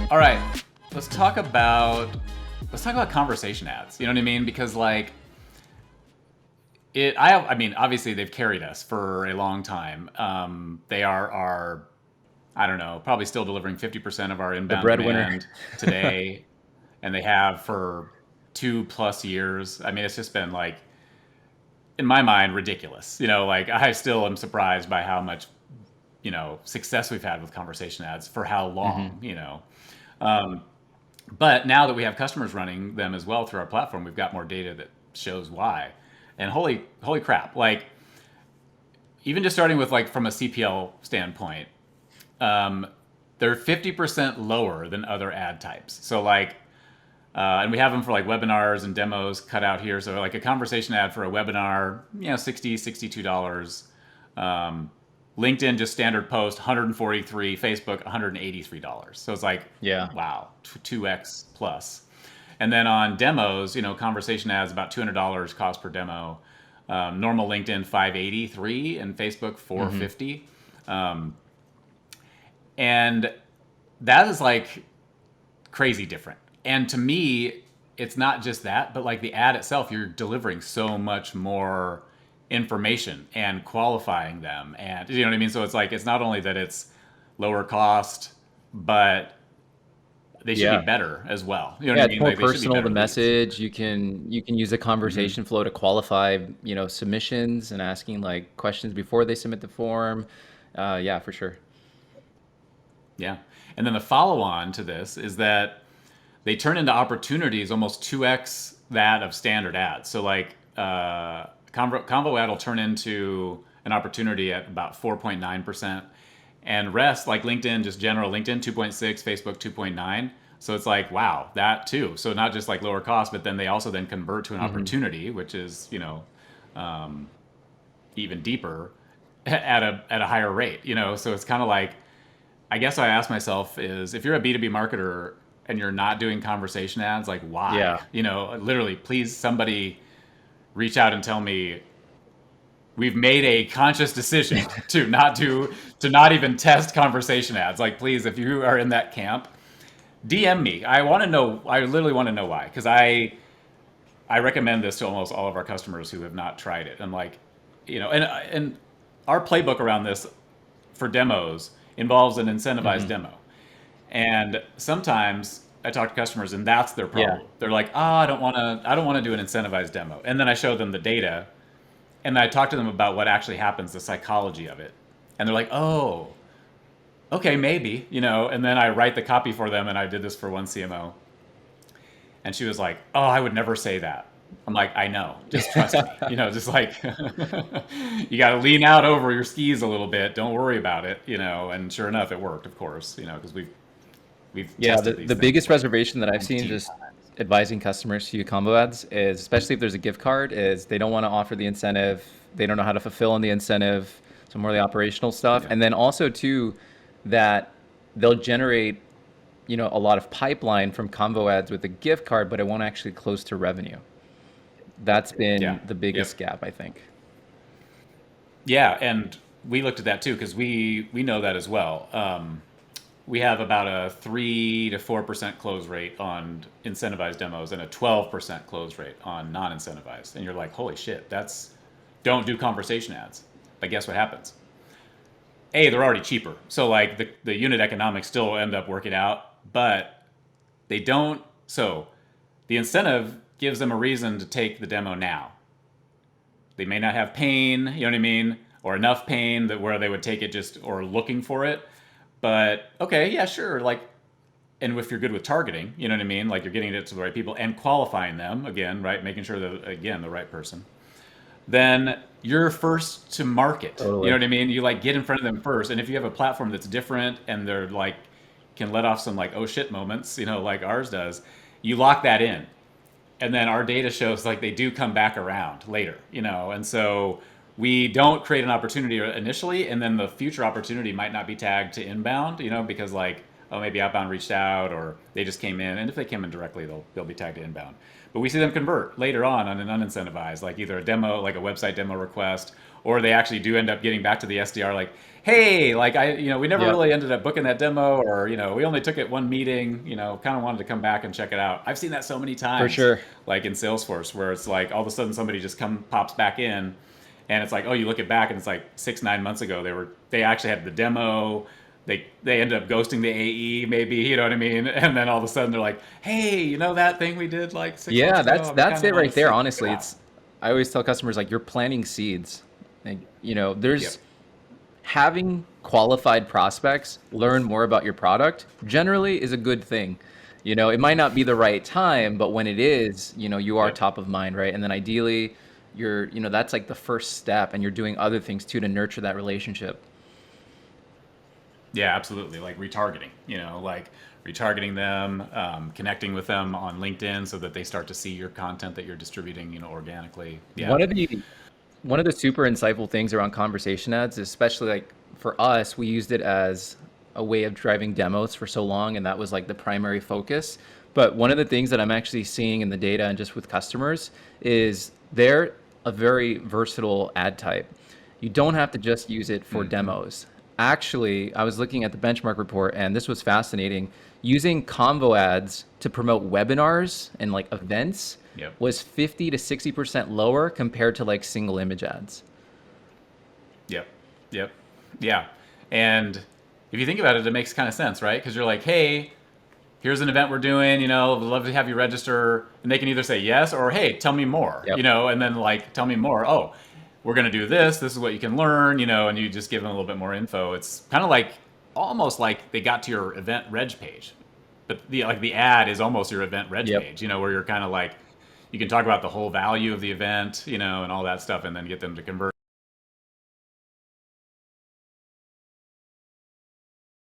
All right, let's talk about let's talk about conversation ads. You know what I mean? Because like I mean, obviously they've carried us for a long time. They are our, I don't know, probably still delivering 50% of our The inbound breadwinner. demand today, and they have for 2+ years. I mean, it's just been like, in my mind, ridiculous. Like I still am surprised by how much success we've had with conversation ads for how Hmm. long. But now that we have customers running them as well through our platform, we've got more data that shows why. And holy crap! Like even just starting with like from a CPL standpoint, they're 50% lower than other ad types. So like, and we have them for like webinars and demos cut out here. So like a conversation ad for a webinar, $62. LinkedIn just standard post 143, Facebook $183. So it's like, Yeah. wow, 2x plus. And then on demos, conversation ads about $200 cost per demo. Normal LinkedIn 583 and Facebook Hmm. 450. And that is like crazy different. And to me, it's not just that, but like the ad itself, you're delivering so much more information and qualifying them. And you know what I mean? So it's like, it's not only that it's lower cost, but they should be Yeah. better as well. You know what Yeah, I it's mean? more Like they should be personal, the better leads. message. You can use a conversation flow to qualify, submissions and asking like questions before they submit the form. Yeah, for sure. Yeah. And then the follow on to this is that they turn into opportunities almost 2x that of standard ads. So like combo ad will turn into an opportunity at about 4.9%. And rest, like LinkedIn, just general LinkedIn 2.6, Facebook 2.9. So it's like, wow, that too. So not just like lower cost, but then they also then convert to an Hmm. opportunity, which is, even deeper at a higher rate. So it's kind of like, I guess I ask myself is if you're a B2B marketer and you're not doing conversation ads, like why? Yeah. Literally, please somebody reach out and tell me we've made a conscious decision to not even test conversation ads. Like please, if you are in that camp, DM me. I want to know. I literally want to know why because I recommend this to almost all of our customers who have not tried it. And like, and our playbook around this for demos involves an incentivized Hmm. demo. And sometimes I talk to customers and that's their Yeah. problem. They're like, "Oh, I don't want to do an incentivized demo." And then I show them the data and I talk to them about what actually happens, the psychology of it. And they're like, "Oh, okay, maybe." And then I write the copy for them and I did this for one CMO. And she was like, "Oh, I would never say that." I'm like, "I know. Just trust me." Just like you got to lean out over your skis a little bit. Don't worry about it. And sure enough, it worked, of course, because we've Yeah, tested the these things biggest like reservation that I've seen umpteen just times. advising customers to combo ads is, especially if there's a gift card, is they don't want to offer the incentive. They don't know how to fulfill on the incentive. So more of the operational stuff. Yeah. And then also too, that they'll generate, a lot of pipeline from combo ads with a gift card, but it won't actually close to revenue. That's Yeah. been the Yep. biggest gap, I think. Yeah, and we looked at that too because we know that as well. We have about a 3 to 4% close rate on incentivized demos and a 12% close rate on non-incentivized. And you're like, holy shit, that's don't do conversation ads. But guess what happens? They're already cheaper, so like the unit economics still end up working out, but they don't. So the incentive gives them a reason to take the demo now. They may not have pain, you know what I mean, or enough pain that where they would take it just or looking for it. But okay, yeah, sure. Like, and if you're good with targeting, you know what I mean, like you're getting it to the right people and qualifying them again, right, making sure that again the right person, then you're first to market. You know Totally. what I mean? You like get in front of them first, and if you have a platform that's different and they're like can let off some like oh shit moments, like ours does, you lock that in and then our data shows like they do come back around later. And so we don't create an opportunity initially and then the future opportunity might not be tagged to inbound because like oh, maybe outbound reached out or they just came in. And if they came in directly, they'll be tagged to inbound. But we see them convert later on an unincentivized, like either a demo, like a website demo request, or they actually do end up getting back to the SDR like, hey, like we never Yep, really ended up booking that demo, or we only took it one meeting, kind of wanted to come back and check it out. I've seen that so many for times, sure. like in Salesforce, where it's like all of a sudden somebody just pops back in, and it's like, oh, you look it back and it's like 6 9 months ago they actually had the demo. They ended up ghosting the AE, maybe, you know what I mean? And then all of a sudden they're like, hey, that thing we did like 6 months Yeah, ago? that's I that's kind of it want right to there. see. Honestly, Yeah. it's I always tell customers like you're planting seeds. Like, Yep. having qualified prospects learn more about your product generally is a good thing. It might not be the right time, but when it is, you are Yep. top of mind, right? And then ideally, that's like the first step, and you're doing other things too to nurture that relationship. Yeah, absolutely. Like retargeting, like retargeting them, connecting with them on LinkedIn so that they start to see your content that you're distributing, organically. Yeah. One of the one of the super insightful things around conversation ads, especially like for us, we used it as a way of driving demos for so long, and that was like the primary focus. But one of the things that I'm actually seeing in the data and just with customers is they're a very versatile ad type. You don't have to just use it for Hmm. demos. Actually, I was looking at the benchmark report, and this was fascinating. Using convo ads to promote webinars and like events Yep. was 50 to 60% lower compared to like single image ads. Yep. Yep. Yeah. And if you think about it, it makes kind of sense, right? Because you're like, hey, here's an event we're doing, we'd love to have you register. And they can either say yes or, hey, tell me more, Yep. and then like, tell me more. Oh, we're going to do this. This is what you can learn, and you just give them a little bit more info. It's kind of like almost like they got to your event reg page, but the ad is almost your event reg Yep. page, where you're kind of like, you can talk about the whole value of the event, and all that stuff and then get them to convert.